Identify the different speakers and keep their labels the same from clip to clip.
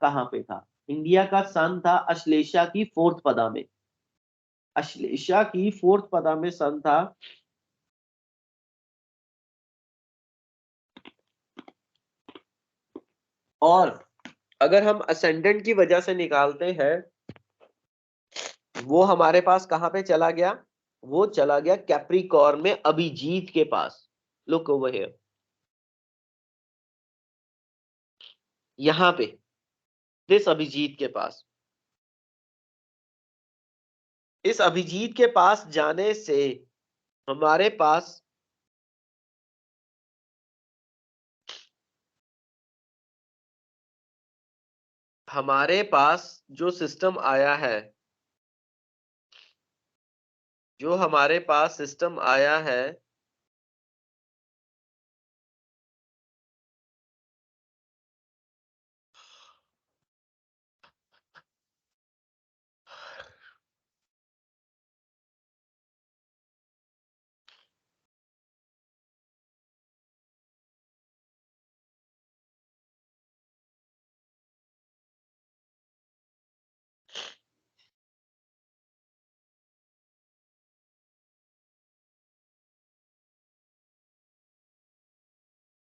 Speaker 1: कहाँ पे था? इंडिया का सन था अश्लेषा की 4th पदा में। अश्लेषा की 4th पदा में सन था। और अगर हम असेंडेंट की वजह से निकालते हैं, वो हमारे पास कहां पे चला गया? वो चला गया कैप्रिकॉर्न में अभिजीत के पास। लुक ओवर हियर, यहां पे दिस अभिजीत के पास। इस अभिजीत के पास जाने से हमारे पास जो सिस्टम आया है, जो हमारे पास सिस्टम आया है,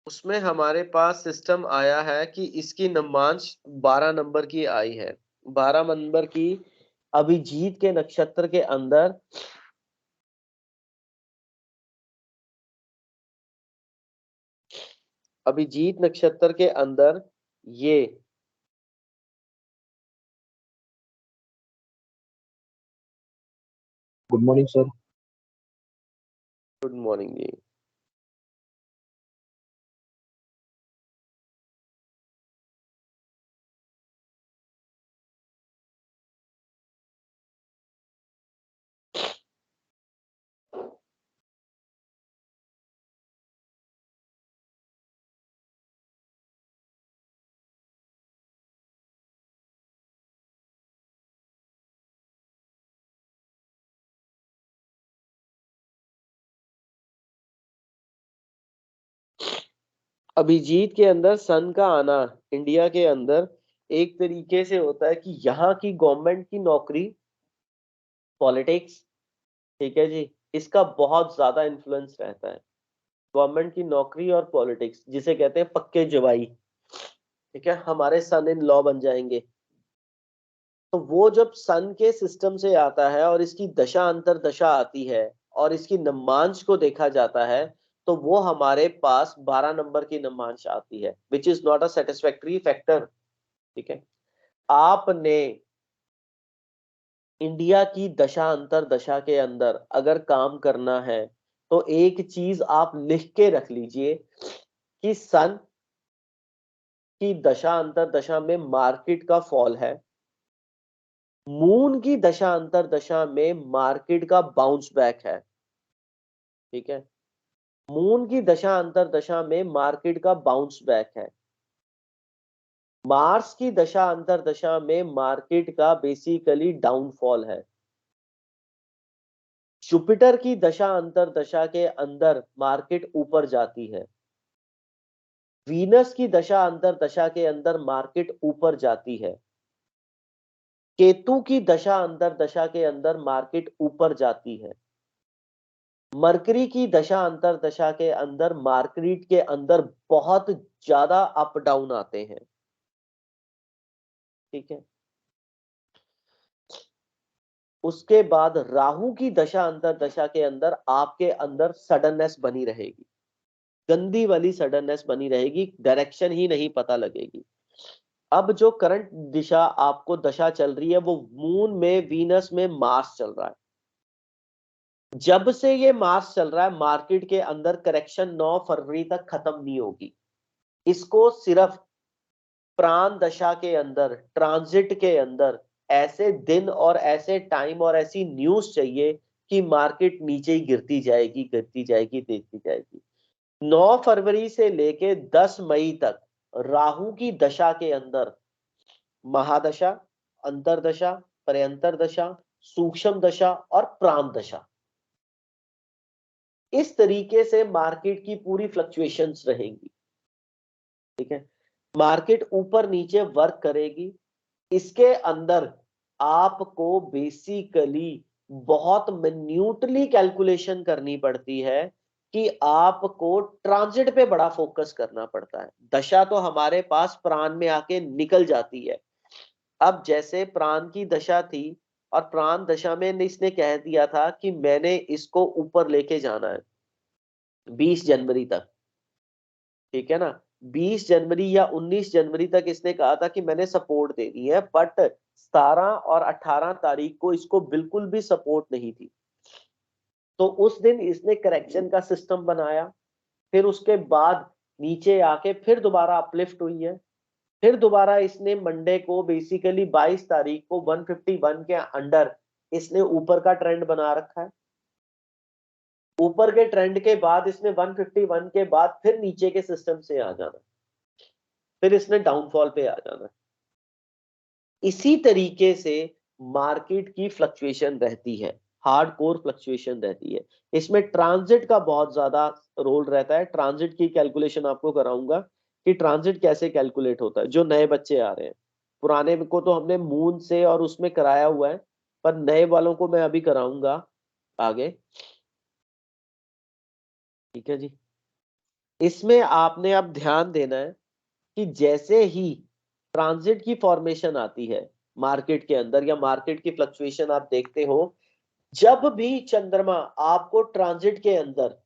Speaker 1: उसमें हमारे पास सिस्टम आया है कि इसकी नमांश 12 नंबर की आई है। 12 नंबर की अभिजीत के नक्षत्र के अंदर अभिजीत नक्षत्र के अंदर ये
Speaker 2: good morning sir.
Speaker 1: Good morning ji. Abhijit के अंदर सन का आना इंडिया के अंदर एक तरीके से होता है कि यहाँ की गवर्नमेंट की नौकरी, पॉलिटिक्स, ठीक है जी, इसका बहुत ज्यादा इन्फ्लुएंस रहता है। गवर्नमेंट की नौकरी और पॉलिटिक्स, जिसे कहते हैं पक्के जवाई, ठीक है, हमारे सन इन लॉ बन जाएंगे। तो वो जब सन के सिस्टम से आता है और इसकी दशा अंतर दशा आती है और इसकी नमांश को देखा जाता है, तो वो हमारे पास 12 नंबर की नमांश आती है, which is not a satisfactory factor. ठीक है, आपने इंडिया की दशा अंतर दशा के अंदर अगर काम करना है, तो एक चीज आप लिख के रख लीजिए कि सन की दशा अंतर दशा में मार्केट का फॉल है, मून की दशा अंतर दशा में मार्केट का बाउंस बैक है। ठीक है, मून की दशा अंतर दशा में मार्केट का बाउंस बैक है। मार्स की दशा अंतर दशा में मार्केट का बेसिकली डाउनफॉल है। जुपिटर की दशा अंतर दशा के अंदर मार्केट ऊपर जाती है। वीनस की दशा अंतर दशा के अंदर मार्केट ऊपर जाती है। केतु की दशा अंतर दशा के अंदर मार्केट ऊपर जाती है। मरकरी की दशा अंतर दशा के अंदर मार्केट के अंदर बहुत ज्यादा अप डाउन आते हैं। ठीक है, उसके बाद राहु की दशा अंतर दशा के अंदर आपके अंदर सडननेस बनी रहेगी, गंदी वाली सडननेस बनी रहेगी, डायरेक्शन ही नहीं पता लगेगी। अब जो करंट दिशा आपको दशा चल रही है, वो मून में वीनस में मार्स चल रहा है। जब से ये मार्स चल रहा है, मार्केट के अंदर करेक्शन 9 फरवरी तक खत्म नहीं होगी। इसको सिर्फ प्राण दशा के अंदर, ट्रांजिट के अंदर ऐसे दिन और ऐसे टाइम और ऐसी न्यूज चाहिए कि मार्केट नीचे ही गिरती जाएगी, गिरती जाएगी, देखती जाएगी। 9 फरवरी से लेके 10 मई तक राहु की दशा के अंदर महादशा, अंतरदशा, पर्यंतर दशा, सूक्ष्म दशा और प्राण दशा, इस तरीके से मार्केट की पूरी फ्लक्चुएशंस रहेंगी। ठीक है, मार्केट ऊपर नीचे वर्क करेगी। इसके अंदर आपको बेसिकली बहुत मिन्यूटली कैलकुलेशन करनी पड़ती है कि आपको ट्रांजिट पे बड़ा फोकस करना पड़ता है। दशा तो हमारे पास प्राण में आके निकल जाती है। अब जैसे प्राण की दशा थी और प्राण दशा में इसने कह दिया था कि मैंने इसको ऊपर लेके जाना है 20 जनवरी तक, ठीक है ना। 20 जनवरी या 19 जनवरी तक इसने कहा था कि मैंने सपोर्ट देनी है, बट 17 और 18 तारीख को इसको बिल्कुल भी सपोर्ट नहीं थी। तो उस दिन इसने करेक्शन का सिस्टम बनाया, फिर उसके बाद नीचे आके फिर दोबारा अपलिफ्ट हुई है। फिर दोबारा इसने मंडे को बेसिकली 22 तारीख को 151 के अंडर इसने ऊपर का ट्रेंड बना रखा है। ऊपर के ट्रेंड के बाद इसने 151 के बाद फिर नीचे के सिस्टम से आ जाना, फिर इसने डाउनफॉल पे आ जाना। इसी तरीके से मार्केट की फ्लक्चुएशन रहती है, हार्डकोर फ्लक्चुएशन रहती है। इसमें ट्रांजिट का बहुत ज्यादा रोल रहता है। ट्रांजिट की कैलकुलेशन आपको कराऊंगा कि ट्रांजिट कैसे कैलकुलेट होता है। जो नए बच्चे आ रहे हैं, पुराने को तो हमने मून से और उसमें कराया हुआ है, पर नए वालों को मैं अभी कराऊंगा आगे, ठीक है जी। इसमें आपने अब ध्यान देना है कि जैसे ही ट्रांजिट की फॉर्मेशन आती है मार्केट के अंदर या मार्केट की फ्लक्चुएशन आप देखते हो, जब भी चंद्रमा आपको ट्रांजिट के अंदर,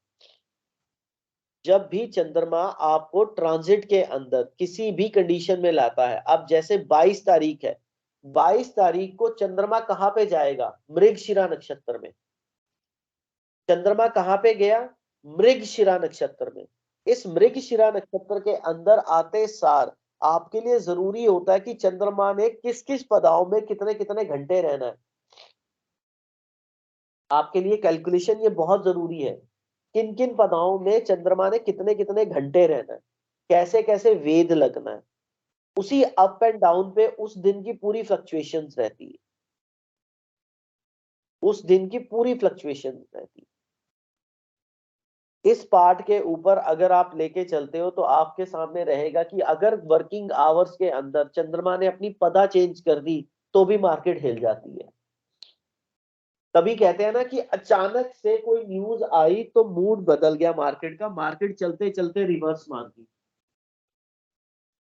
Speaker 1: जब भी चंद्रमा आपको ट्रांजिट के अंदर किसी भी कंडीशन में लाता है, अब जैसे 22 तारीख है, 22 तारीख को चंद्रमा कहां पे जाएगा? मृगशिरा नक्षत्र में। चंद्रमा कहां पे गया? मृगशिरा नक्षत्र में। इस मृगशिरा नक्षत्र के अंदर आते सार आपके लिए जरूरी होता है कि चंद्रमा ने किस किस पदाओं में कितने कितने घंटे रहना है। आपके लिए कैलकुलेशन ये बहुत जरूरी है, किन किन पदाओं में चंद्रमा ने कितने कितने घंटे रहना है, कैसे कैसे वेद लगना है। उसी अप एंड डाउन पे उस दिन की पूरी फ्लक्चुएशंस रहती है, उस दिन की पूरी फ्लक्चुएशन रहती है। इस पार्ट के ऊपर अगर आप लेके चलते हो तो आपके सामने रहेगा कि अगर वर्किंग आवर्स के अंदर चंद्रमा ने अपनी पदा चेंज कर दी तो भी मार्केट हिल जाती है। तभी कहते हैं ना कि अचानक से कोई न्यूज आई तो मूड बदल गया मार्केट का, मार्केट चलते चलते रिवर्स मान गई।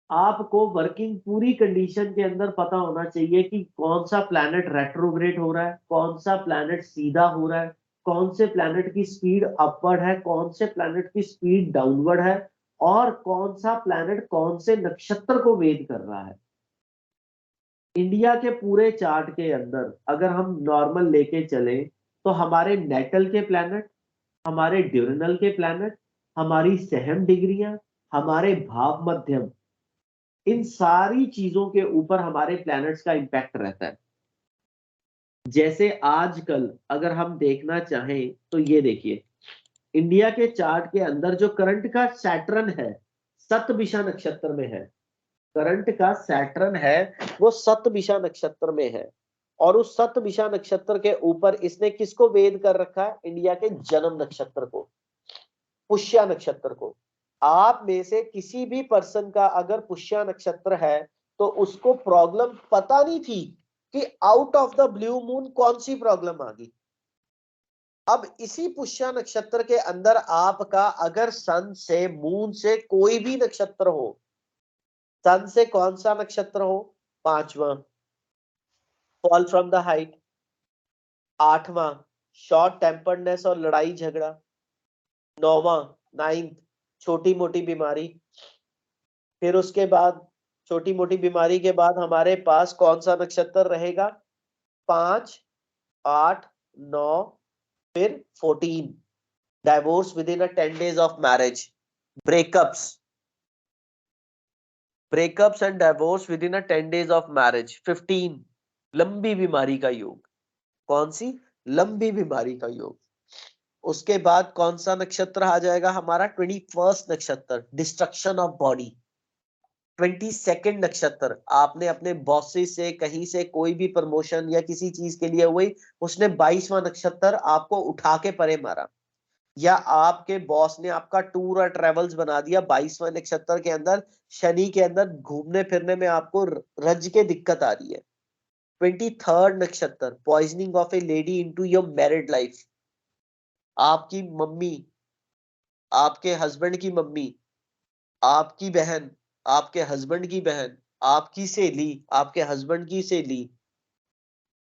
Speaker 1: आपको वर्किंग पूरी कंडीशन के अंदर पता होना चाहिए कि कौन सा प्लैनेट रेट्रोग्रेड हो रहा है, कौन सा प्लैनेट सीधा हो रहा है, कौन से प्लैनेट की स्पीड अपवर्ड है, कौन से प्लैनेट की स्पीड डाउनवर्ड है, और कौन सा प्लैनेट कौन से नक्षत्र को वेद कर रहा है। इंडिया के पूरे चार्ट के अंदर अगर हम नॉर्मल लेके चले तो हमारे नेटल के प्लैनेट, हमारे ड्यूरेनल के प्लैनेट, हमारी सहम डिग्रियां, हमारे भाव मध्यम, इन सारी चीजों के ऊपर हमारे प्लैनेट्स का इंपैक्ट रहता है। जैसे आजकल अगर हम देखना चाहें तो ये देखिए, इंडिया के चार्ट के अंदर जो करंट का सैटर्न है सतभिषा नक्षत्र में है। करंट का सैटर्न है वो सतभिषा नक्षत्र में है, और उस सतभिषा नक्षत्र के ऊपर इसने किसको वेद कर रखा है? इंडिया के जन्म नक्षत्र को, पुष्या नक्षत्र को। आप में से किसी भी पर्सन का अगर पुष्या नक्षत्र है तो उसको प्रॉब्लम पता नहीं थी कि out of the blue moon कौन सी प्रॉब्लम आ गई। अब इसी पुष्या नक्षत्र के अंदर आपका अगर सन से मून से कोई भी नक्षत्र हो, सन से कौन सा नक्षत्र हो? पांचवा फॉल फ्रॉम द हाइट, आठवां शॉर्ट टेम्पर्डनेस और लड़ाई झगड़ा, नौवां नाइन्थ छोटी मोटी बीमारी। फिर उसके बाद छोटी मोटी बीमारी के बाद हमारे पास कौन सा नक्षत्र रहेगा? 5, 8, 9, फिर 14 divorce with in a 10 days of marriage, breakups, breakups and divorce with in a 10 days of marriage. 15 लंबी बीमारी का योग। कौन सी? लंबी बीमारी का योग। उसके बाद कौन सा नक्षत्र आ जाएगा हमारा? 21st नक्षत्र, डिस्ट्रक्शन ऑफ बॉडी। 22nd नक्षत्र, आपने अपने बॉसेस से कहीं से कोई भी प्रमोशन या किसी चीज के लिए हुई, उसने 22वां नक्षत्र आपको उठा के परे मारा। या आपके बॉस ने आपका टूर और ट्रेवल्स बना दिया 22वां नक्षत्र के अंदर, शनि के अंदर घूमने फिरने में आपको रज के दिक्कत आ रही है। 23rd नक्षत्र, poisoning of A lady into your married life. आपकी मम्मी, आपके हस्बैंड की मम्मी, आपकी बहन, आपके हस्बैंड की बहन, आपकी सहेली, आपके हस्बैंड की सहेली,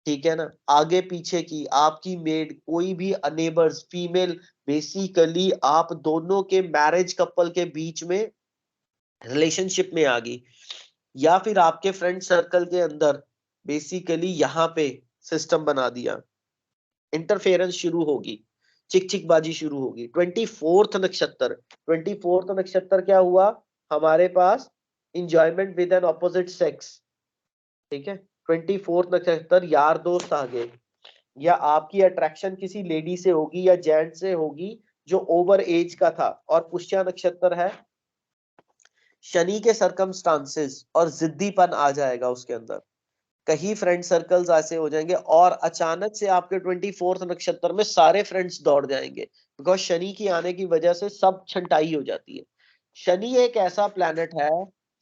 Speaker 1: ठीक है ना, आगे पीछे की आपकी मेड, कोई भी अनेबर्स फीमेल, बेसिकली आप दोनों के मैरिज कपल के बीच में रिलेशनशिप में आ गई, या फिर आपके फ्रेंड सर्कल के अंदर बेसिकली यहाँ पे सिस्टम बना दिया, इंटरफेरेंस शुरू होगी, चिक चिक बाजी शुरू होगी। 24th नक्षत्र, 24th नक्षत्र क्या हुआ हमारे पास, enjoyment with an opposite sex, ठीक है। 24th नक्षत्र यार दोस्त आ गए, या आपकी अट्रैक्शन किसी लेडी से होगी या जेंट से होगी जो ओवर एज का था। और पुष्या नक्षत्र है, शनि के सरकमस्टांसेस और जिद्दीपन आ जाएगा उसके अंदर, कहीं फ्रेंड सर्कल्स ऐसे हो जाएंगे और अचानक से आपके 24th नक्षत्र में सारे फ्रेंड्स दौड़ जाएंगे, बिकॉज शनि की आने की वजह से सब छंटाई हो जाती है। शनि एक ऐसा प्लैनेट है,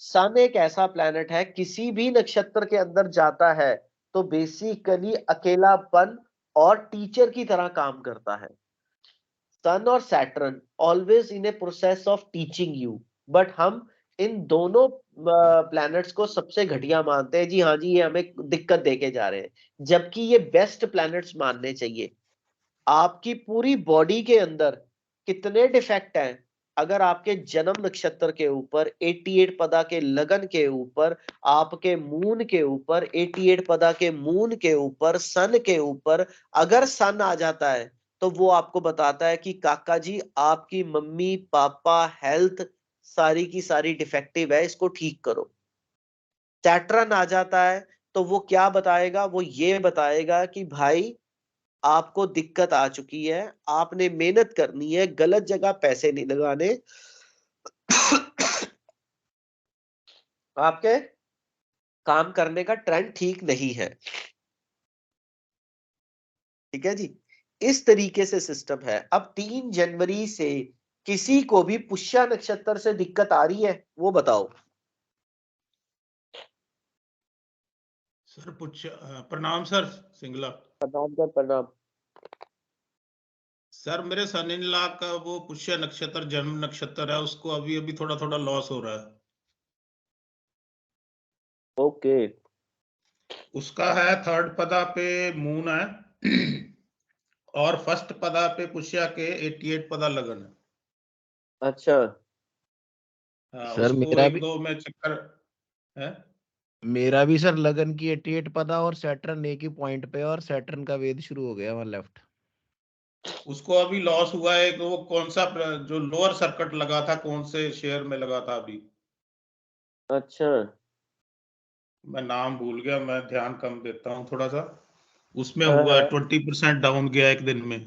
Speaker 1: सन एक ऐसा प्लैनेट है, किसी भी नक्षत्र के अंदर जाता है तो बेसिकली अकेलापन और टीचर की तरह काम करता है। सन और Saturn always in a process of teaching you, but हम इन दोनों प्लैनेट्स को सबसे घटिया मानते हैं, जी हाँ जी ये हमें दिक्कत देके जा रहे हैं, जबकि ये बेस्ट प्लैनेट्स मानने चाहिए। आपकी पूरी बॉडी के अंदर कितने डिफेक्ट हैं, अगर आपके जन्म नक्षत्र के ऊपर 88 पदा के लगन के ऊपर, आपके मून के ऊपर 88 पदा के मून के ऊपर, सन के ऊपर अगर सन आ जाता है तो वो आपको बताता है कि काका जी आपकी मम्मी पापा हेल्थ सारी की सारी डिफेक्टिव है, इसको ठीक करो। सैटर्न आ जाता है तो वो क्या बताएगा, वो ये बताएगा कि भाई आपको दिक्कत आ चुकी है, आपने मेहनत करनी है, गलत जगह पैसे नहीं लगाने, आपके काम करने का ट्रेंड ठीक नहीं है, ठीक है जी। इस तरीके से सिस्टम है। अब 3 जनवरी से किसी को भी पुष्य नक्षत्र से दिक्कत आ रही है, वो बताओ।
Speaker 2: सर प्रणाम सर सिंगला।
Speaker 1: प्रणाम सर, प्रणाम।
Speaker 2: सर मेरे सन इन लॉ का वो पुष्य नक्षत्र जन्म नक्षत्र है, उसको अभी अभी थोड़ा थोड़ा लॉस हो रहा है।
Speaker 1: ओके।
Speaker 2: उसका है 3rd पदा पे मून है और 1st पदा पे पुष्य के 88 पदा लगन है।
Speaker 1: अच्छा।
Speaker 2: हाँ,
Speaker 3: सर
Speaker 2: उसको
Speaker 3: मेरा
Speaker 2: एक
Speaker 3: भी
Speaker 2: दो में चक्कर है।
Speaker 3: मेरा भी सर लगन की 88 पता और सैटर्न एक ही पॉइंट पे, और सैटर्न का वेद शुरू हो गया वहां लेफ्ट।
Speaker 2: उसको अभी लॉस हुआ है, वो कौन सा जो लोअर सर्किट लगा था, कौन से शेयर में लगा था अभी,
Speaker 1: अच्छा।
Speaker 2: मैं नाम भूल गया, मैं ध्यान कम देता हूँ थोड़ा सा। उसमें
Speaker 1: हाँ
Speaker 2: हुआ
Speaker 1: हाँ,
Speaker 2: है 20% डाउन गया एक दिन में।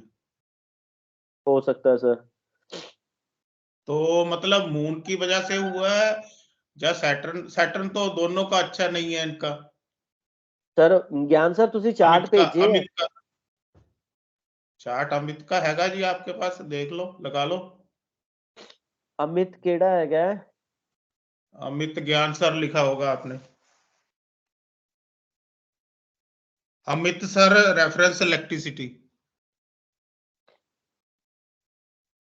Speaker 1: हो सकता है सर।
Speaker 2: तो मतलब मून की वजह से हुआ है या सैटर्न, सैटर्न तो दोनों का अच्छा नहीं है इनका।
Speaker 1: सर ज्ञान सर तुसी चार्ट भेजे है?
Speaker 2: अमित का चार्ट अमित का हैगा जी आपके पास, देख लो लगा लो।
Speaker 1: अमित केड़ा है?
Speaker 2: अमित ज्ञान सर लिखा होगा आपने। Amit sir reference electricity.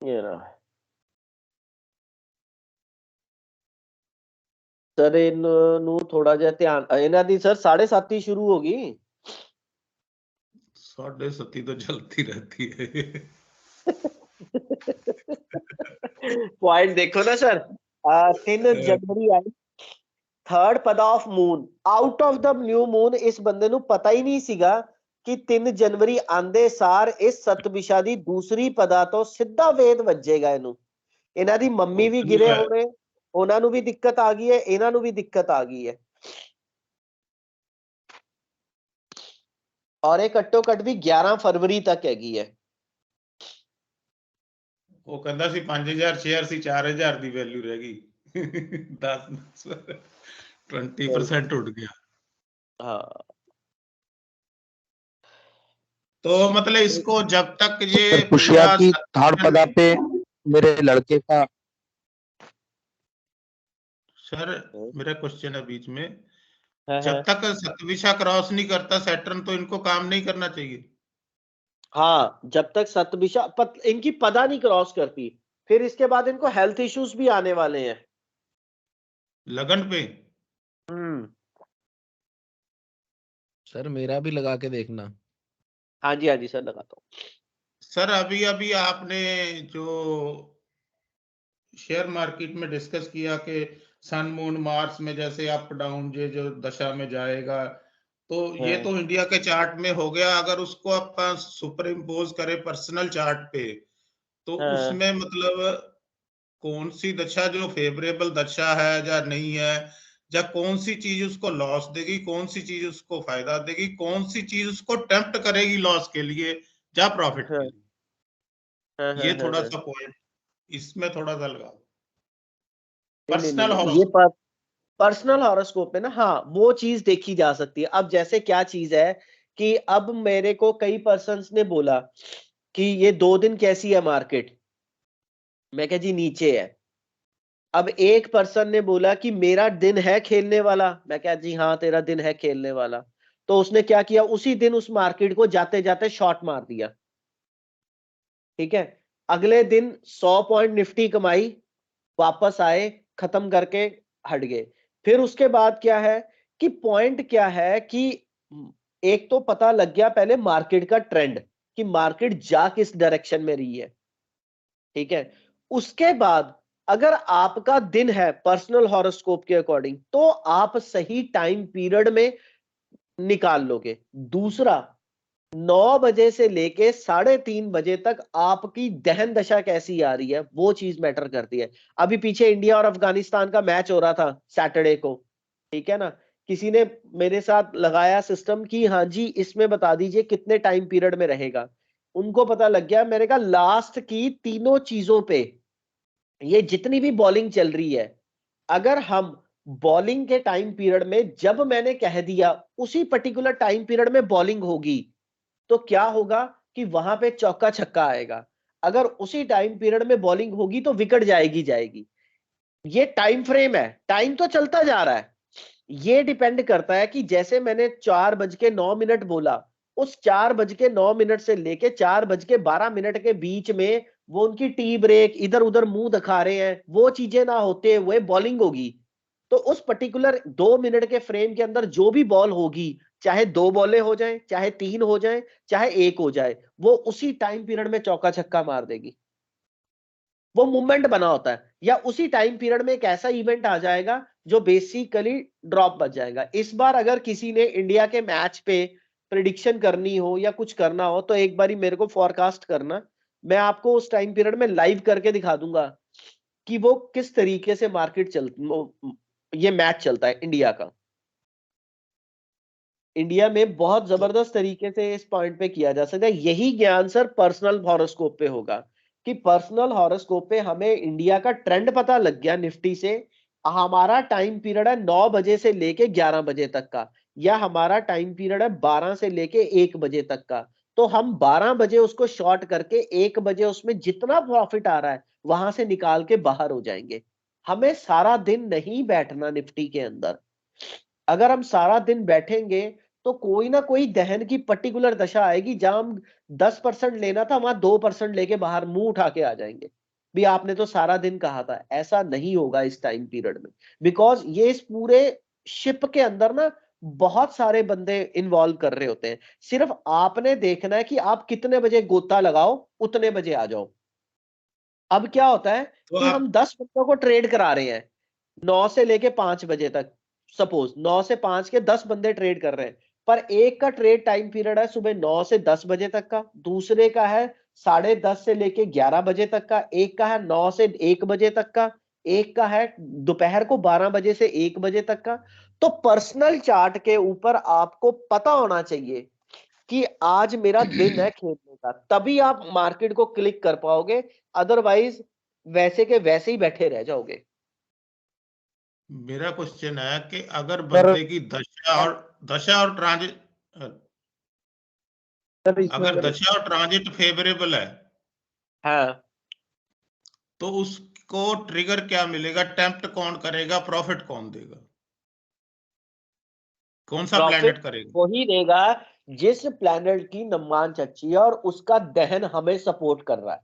Speaker 1: ये रहा सर, इनू थोड़ा जिहा ध्यान, इन्हां दी सर 7:30 शुरू होगी।
Speaker 2: 7:30 तो जलती रहती है।
Speaker 1: पॉइंट देखो ना सर, 3 जनवरी आई, 3rd पदा of moon, out of the new moon. इस बंदे ਨੂੰ ਪਤਾ ਹੀ ਨਹੀਂ ਸੀਗਾ ਕਿ 3 ਜਨਵਰੀ ਆਂਦੇ ਸਾਰ ਇਸ ਸਤਵਿਸ਼ਾ ਦੀ ਦੂਸਰੀ ਪਦਾ ਤੋਂ ਸਿੱਧਾ ਵੇਦ ਵੱਜੇਗਾ ਇਹਨੂੰ। ਇਹਨਾਂ ਦੀ ਮੰਮੀ ਵੀ ਗਿਰੇ ਹੋਣੇ, ਉਹਨਾਂ ਨੂੰ ਵੀ ਦਿੱਕਤ ਆ ਗਈ ਹੈ, ਇਹਨਾਂ ਨੂੰ ਵੀ ਦਿੱਕਤ ਆ ਗਈ ਹੈ, और ये घट्टो घट भी 11 फरवरी तक हैगी है।
Speaker 2: ਉਹ ਕਹਿੰਦਾ ਸੀ 5000 ਸ਼ੇਅਰ ਸੀ, 4000 ਦੀ ਵੈਲਿਊ ਰਹਿ ਗਈ। 20% ਉੱਡ ਗਿਆ।
Speaker 1: हाँ,
Speaker 2: तो मतलब इसको जब तक ये
Speaker 3: सर पुष्या
Speaker 2: पूरा
Speaker 3: की थर्ड पदा पे मेरे लड़के का
Speaker 2: सर मेरा क्वेश्चन है बीच में,
Speaker 1: हाँ
Speaker 2: जब
Speaker 1: हाँ
Speaker 2: तक सतविशा क्रॉस नहीं करता सैटर्न तो इनको काम नहीं करना चाहिए।
Speaker 1: हाँ, जब तक सतभिषा इनकी पदा नहीं क्रॉस करती, फिर इसके बाद इनको हेल्थ इश्यूज भी आने वाले हैं।
Speaker 2: लगन पे
Speaker 3: सर मेरा भी लगा के देखना।
Speaker 1: हाँ जी सर, लगाता हूँ।
Speaker 2: सर अभी अभी आपने जो शेयर मार्केट में डिस्कस किया कि सन मून मार्स में जैसे अप डाउन ये जो दशा में जाएगा, तो ये
Speaker 1: हाँ
Speaker 2: तो इंडिया के चार्ट में हो गया। अगर उसको अपन सुपर इम्पोज करें पर्सनल चार्ट पे, तो
Speaker 1: हाँ
Speaker 2: उसमें मतलब कौन सी दशा जो फेवरेबल दशा है या नहीं है, या कौन सी चीज उसको लॉस देगी, कौन सी चीज उसको फायदा देगी, कौन सी चीज उसको टेम्प्ट करेगी लॉस के लिए या प्रॉफिट के
Speaker 1: हाँ
Speaker 2: लिए,
Speaker 1: हाँ हाँ
Speaker 2: ये
Speaker 1: हाँ
Speaker 2: थोड़ा
Speaker 1: हाँ।
Speaker 2: सा पॉइंट इसमें थोड़ा सा लगा
Speaker 1: नहीं नहीं नहीं
Speaker 2: पर्सनल
Speaker 1: नहीं, ये
Speaker 2: हॉरोस्कोप।
Speaker 1: पर्सनल हॉरोस्कोप में ना, हाँ वो चीज देखी जा सकती है। अब जैसे क्या चीज है कि अब मेरे को कई पर्सन्स ने बोला कि ये 2 दिन कैसी है मार्केट, मैं कहा जी नीचे है। अब एक पर्सन ने बोला कि मेरा दिन है खेलने वाला, मैं कहा जी हाँ तेरा दिन है खेलने वाला। तो उसने क्या किया, उसी दिन उस मार्केट को जाते जाते शॉर्ट मार दिया। ठीक है, अगले दिन 100 पॉइंट निफ्टी कमाई, वापस आए, खत्म करके हट गए। फिर उसके बाद क्या है कि पॉइंट क्या है कि एक तो पता लग गया पहले मार्केट का ट्रेंड, कि मार्केट जा किस डायरेक्शन में रही है। ठीक है, उसके बाद अगर आपका दिन है पर्सनल हॉरोस्कोप के अकॉर्डिंग, तो आप सही टाइम पीरियड में निकाल लोगे। दूसरा, 9 बजे से लेके 3:30 बजे तक आपकी दहन दशा कैसी आ रही है, वो चीज मैटर करती है। अभी पीछे इंडिया और अफगानिस्तान का मैच हो रहा था सैटरडे को, ठीक है ना। किसी ने मेरे साथ लगाया सिस्टम कि हाँ जी इसमें बता दीजिए कितने टाइम पीरियड में रहेगा। उनको पता लग गया, मैंने कहा लास्ट की तीनों चीजों पे ये जितनी भी बॉलिंग चल रही है, अगर हम बॉलिंग के टाइम पीरियड में जब मैंने कह दिया उसी पर्टिकुलर टाइम पीरियड में बॉलिंग होगी, तो क्या होगा कि वहां पे चौका छक्का आएगा। अगर उसी टाइम पीरियड में बॉलिंग होगी तो विकेट जाएगी जाएगी। ये टाइम फ्रेम है, टाइम तो चलता जा रहा है। ये डिपेंड करता है कि जैसे मैंने 4:09 बोला, उस 4:09 से लेके 4:12 के बीच में वो उनकी टी ब्रेक, इधर उधर मुंह दिखा रहे हैं, वो चीजें ना होते हुए बॉलिंग होगी। तो उस पर्टिकुलर 2 मिनट के फ्रेम के अंदर जो भी बॉल होगी, चाहे 2 बॉलें हो जाए, चाहे 3 हो जाए, चाहे 1 हो जाए, वो उसी टाइम पीरियड में चौका छक्का मार देगी। वो मूवमेंट बना होता है, या उसी टाइम पीरियड में एक ऐसा इवेंट आ जाएगा जो बेसिकली ड्रॉप बच जाएगा। इस बार अगर किसी ने इंडिया के मैच पे प्रिडिक्शन करनी हो या कुछ करना हो, तो एक बारी मेरे को फॉरकास्ट करना, मैं आपको उस टाइम पीरियड में लाइव करके दिखा दूंगा कि वो किस तरीके से मार्केट ये मैच चलता है इंडिया का। इंडिया में बहुत
Speaker 2: तो
Speaker 1: जबरदस्त तरीके से इस पॉइंट पे किया जा सकता है। यही ज्ञान सर पर्सनल हॉरोस्कोप पे होगा, कि पर्सनल हॉरोस्कोप पे हमें इंडिया का ट्रेंड पता लग गया निफ्टी से, हमारा टाइम पीरियड है 9 बजे से लेके 11 बजे तक का, या हमारा टाइम पीरियड है 12 से लेके 1 बजे तक का। तो हम 12 बजे उसको शॉर्ट करके 1 बजे उसमें जितना प्रॉफिट आ रहा है वहां से निकाल के बाहर हो जाएंगे। हमें सारा दिन नहीं बैठना निफ्टी के अंदर। अगर हम सारा दिन बैठेंगे तो कोई ना कोई दहन की पर्टिकुलर दशा आएगी, जहां हम 10% लेना था वहां 2% लेके बाहर मुंह उठा के आ जाएंगे। भी आपने तो सारा दिन कहा था, ऐसा नहीं होगा इस टाइम पीरियड में। बिकॉज ये इस पूरे शिप के अंदर ना बहुत सारे बंदे इन्वॉल्व कर रहे होते हैं। सिर्फ आपने देखना है कि आप कितने बजे गोता लगाओ, उतने बजे आ जाओ। अब क्या होता है कि
Speaker 2: आप
Speaker 1: हम 10 बंदों को ट्रेड करा रहे हैं 9 से लेके 5 बजे तक। सपोज 9 से 5 के 10 बंदे ट्रेड कर रहे हैं, पर एक का ट्रेड टाइम पीरियड है सुबह 9 से 10 बजे तक का, दूसरे का है 10:30 से लेके 11 बजे तक का, एक का है 9 से 1 बजे तक का, एक का है दोपहर को 12 बजे से 1 बजे तक का। तो पर्सनल चार्ट के ऊपर आपको पता होना चाहिए कि आज मेरा दिन है खेलने का, तभी आप मार्केट को क्लिक कर पाओगे। अदरवाइज वैसे के वैसे ही बैठे रह जाओगे।
Speaker 2: मेरा क्वेश्चन है कि अगर
Speaker 3: सर
Speaker 2: बंदे की दशा और
Speaker 1: सर इसमें
Speaker 2: अगर दशा और ट्रांजिट फेवरेबल है
Speaker 1: हाँ
Speaker 2: तो उसको ट्रिगर क्या मिलेगा, टेम्प्ट कौन करेगा, प्रॉफिट कौन देगा, कौन सा
Speaker 1: प्रॉफिट
Speaker 2: प्लैनेट करेगा?
Speaker 1: वही देगा जिस प्लैनेट की नमांश अच्छी है और उसका दहन हमें सपोर्ट कर रहा है।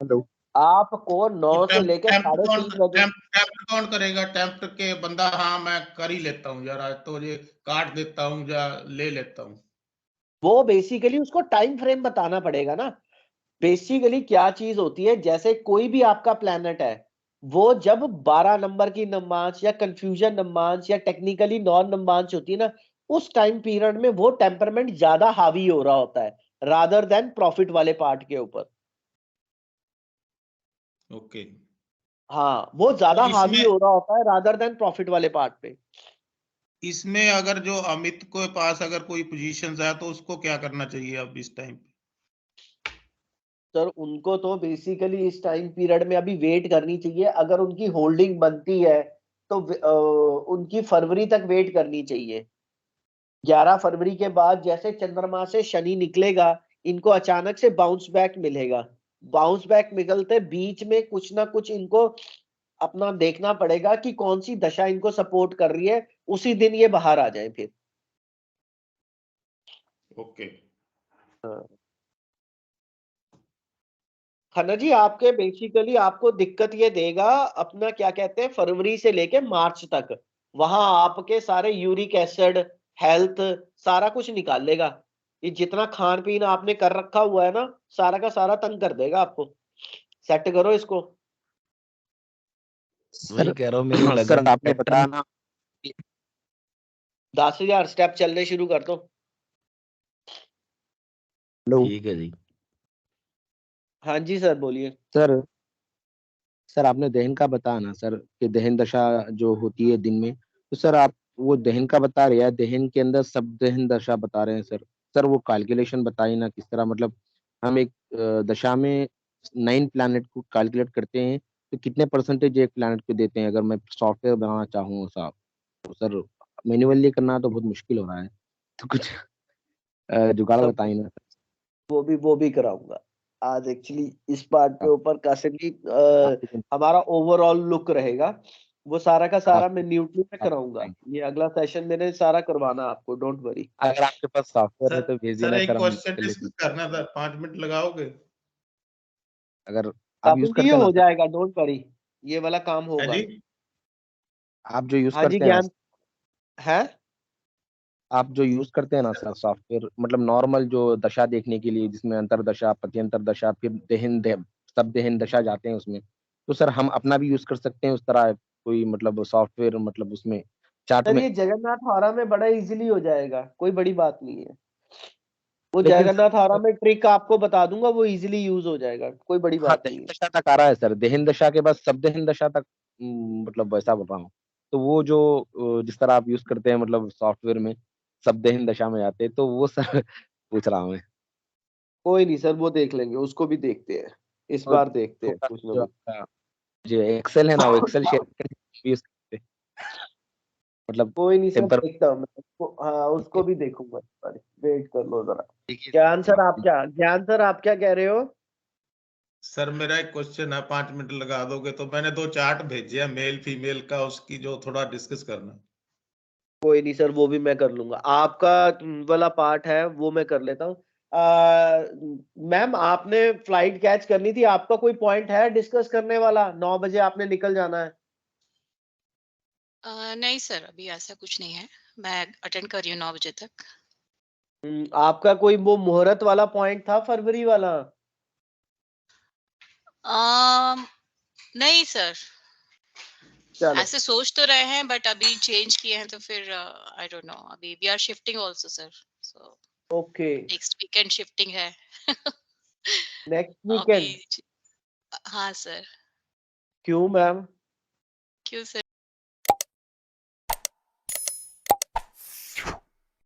Speaker 3: हेलो,
Speaker 1: आपको 9
Speaker 2: तो
Speaker 1: से लेकर 3:30 बजे
Speaker 2: टेम्प्ट कौन करेगा? टेम्प्ट के बंदा, हाँ मैं कर ही लेता हूँ यार, आज तो ये काट देता हूँ या ले लेता हूँ।
Speaker 1: वो बेसिकली उसको टाइम फ्रेम बताना पड़ेगा ना। बेसिकली क्या चीज होती है, जैसे कोई भी आपका प्लैनेट है, वो जब 12 नंबर की नमांश या कंफ्यूजन नमांश या टेक्निकली नॉन नमांश होती है ना, उस टाइम पीरियड में वो टेम्परमेंट ज्यादा हावी हो रहा होता है रादर देन प्रॉफिट वाले पार्ट के ऊपर।
Speaker 2: ओके।
Speaker 1: हाँ, वो ज्यादा
Speaker 2: तो
Speaker 1: हावी
Speaker 2: इसमें
Speaker 1: हो रहा होता है रादर देन प्रॉफिट वाले पार्ट पे।
Speaker 2: इसमें अगर जो अमित के पास अगर कोई पोजीशंस है तो उसको क्या करना चाहिए अब इस टाइम पे?
Speaker 1: सर उनको तो बेसिकली इस टाइम पीरियड में अभी वेट करनी चाहिए। अगर उनकी होल्डिंग बनती है तो उनकी फरवरी तक वेट करनी चाहिए। 11 फरवरी के बाद जैसे चंद्रमा से शनि निकलेगा, इनको अचानक से बाउंस बैक मिलेगा। बाउंस बैक निकलते बीच में कुछ ना कुछ इनको अपना देखना पड़ेगा कि कौन सी दशा इनको सपोर्ट कर रही है, उसी दिन ये बाहर आ जाए फिर।
Speaker 2: ओके।
Speaker 1: हाँ। खन्ना जी, आपके बेसिकली आपको दिक्कत ये देगा अपना क्या कहते हैं फरवरी से लेके मार्च तक। वहां आपके सारे यूरिक एसिड, हेल्थ, सारा कुछ निकाल लेगा। ये जितना खान पीन आपने कर रखा हुआ है ना, सारा का सारा तंग कर देगा आपको। सेट करो इसको।
Speaker 3: वही
Speaker 4: सर
Speaker 3: कह रहा हूँ मेरी
Speaker 4: सर
Speaker 3: लगन
Speaker 4: आपने
Speaker 3: पैटर्न।
Speaker 4: बताया ना
Speaker 1: 10,000 स्टेप चलने शुरू कर दो।
Speaker 4: हेलो
Speaker 3: ठीक है जी।
Speaker 1: हाँ जी सर, बोलिए।
Speaker 4: सर सर आपने दहन का बताया ना सर कि दहन दशा जो होती है दिन में, तो सर आप वो दहन का बता रहे हैं, दहन के अंदर सब दहन दशा बता रहे हैं सर। सर वो कैलकुलेशन बताइए ना किस तरह, मतलब हम एक दशा में 9 प्लैनेट को कैलकुलेट करते हैं तो कितने परसेंटेज एक प्लैनेट को देते हैं, अगर मैं सॉफ्टवेयर बनाना चाहूँ साहब तो सर मैन्युअली करना तो बहुत मुश्किल हो रहा है, तो कुछ जुगाड़
Speaker 1: सब
Speaker 4: बताइए ना सर।
Speaker 1: वो भी कराऊंगा आज। एक्चुअली इस पार्ट पे ऊपर काफी
Speaker 4: काफी
Speaker 1: हमारा ओवरऑल लुक रहेगा। वो सारा का सारा मैं
Speaker 4: काफी
Speaker 1: न्यूट्रल में
Speaker 4: काफी
Speaker 1: कराऊंगा।
Speaker 4: thank
Speaker 1: ये अगला सेशन मैंने सारा करवाना आपको, डोंट वरी।
Speaker 4: you। अगर आपके पास सॉफ्टवेयर है
Speaker 2: सर
Speaker 4: तो भेज
Speaker 2: सर
Speaker 4: देना
Speaker 2: एक
Speaker 4: सर, हम
Speaker 2: क्वेश्चन
Speaker 4: कर लेते
Speaker 2: डिस्कस
Speaker 4: हैं।
Speaker 2: करना था, 5 मिनट लगाओगे?
Speaker 4: अगर आप यूज
Speaker 1: अभी ये
Speaker 4: करते हैं ना
Speaker 1: हो
Speaker 4: सर,
Speaker 1: जाएगा, डोंट वरी। ये वाला काम
Speaker 2: है
Speaker 1: होगा।
Speaker 2: जी?
Speaker 4: आप जो यूज
Speaker 1: हाँ जी,
Speaker 4: करते हैं ना,
Speaker 1: ज्ञान है।
Speaker 4: आप जो यूज करते हैं ना सर सॉफ्टवेयर, मतलब नॉर्मल जो दशा देखने के लिए जिसमें अंतर दशा, प्रत्यंतर दशा, फिर सब देहन दशा जाते हैं उसमें, तो सर हम अपना भी यूज कर सकते हैं उस तरह कोई मतलब सॉफ्टवेयर, मतलब उसमें चार्ट
Speaker 1: सर
Speaker 4: में।
Speaker 1: ये जगन्नाथ हौरा में बड़ा इजीली हो जाएगा, कोई बड़ी बात नहीं है। वो
Speaker 4: लेकिन
Speaker 1: जगन्नाथ हौरा
Speaker 4: सर
Speaker 1: में ट्रिक आपको बता दूंगा, वो इजीली यूज हो जाएगा, कोई बड़ी
Speaker 4: हाँ
Speaker 1: बात नहीं
Speaker 4: देहन
Speaker 1: है।
Speaker 4: दशा तक आ रहा है सर, देहन दशा के बाद सब देहन दशा तक मतलब वैसा बोल रहा हूँ। तो वो जो जिस तरह आप यूज करते हैं मतलब सॉफ्टवेयर में सब देहन दशा में आते हैं, तो वो सर पूछ रहा हूँ मैं।
Speaker 1: कोई नहीं सर, वो देख लेंगे, उसको भी देखते हैं। इस
Speaker 4: और
Speaker 1: बार देखते हैं
Speaker 4: थोड़ा
Speaker 1: कुछ ना
Speaker 4: जो
Speaker 1: कुछ।
Speaker 4: आपका जो एक्सेल है ना, वो एक्सेल शेयर करके यूज करते हैं। मतलब
Speaker 1: कोई नहीं सर,
Speaker 4: टेम्पर
Speaker 1: देखता हूँ मैं हाँ, उसको भी देखूंगा इस बार। वेट कर लो जरा।
Speaker 4: देखिए
Speaker 1: ज्ञान सर आप क्या कह रहे हो?
Speaker 2: सर मेरा एक क्वेश्चन है, 5 मिनट लगा दोगे तो? मैंने 2 चार्ट भेजे हैं मेल फीमेल का, उसकी जो थोड़ा डिस्कस करना।
Speaker 1: कोई नहीं सर, वो भी मैं कर लूंगा। आपका वाला पार्ट है वो मैं कर लेता हूँ। मैम, आपने फ्लाइट कैच करनी थी, आपका कोई पॉइंट है डिस्कस करने वाला? 9 बजे आपने निकल जाना है।
Speaker 5: नहीं सर, अभी ऐसा कुछ नहीं है। मैं अटेंड कर रही हूँ 9 बजे तक।
Speaker 1: आपका कोई वो मुहूर्त वाला पॉइंट था फरवरी वाला?
Speaker 5: नहीं सर,
Speaker 1: चलो।
Speaker 5: ऐसे सोच तो रहे हैं बट अभी चेंज किए हैं तो फिर आई डोंट नो। अभी we are shifting also sir, so
Speaker 1: okay.
Speaker 5: Next weekend shifting है।
Speaker 1: नेक्स्ट
Speaker 5: अभी
Speaker 1: वीकेंड?
Speaker 5: हाँ सर।
Speaker 1: क्यों मैम?
Speaker 5: क्यों सर?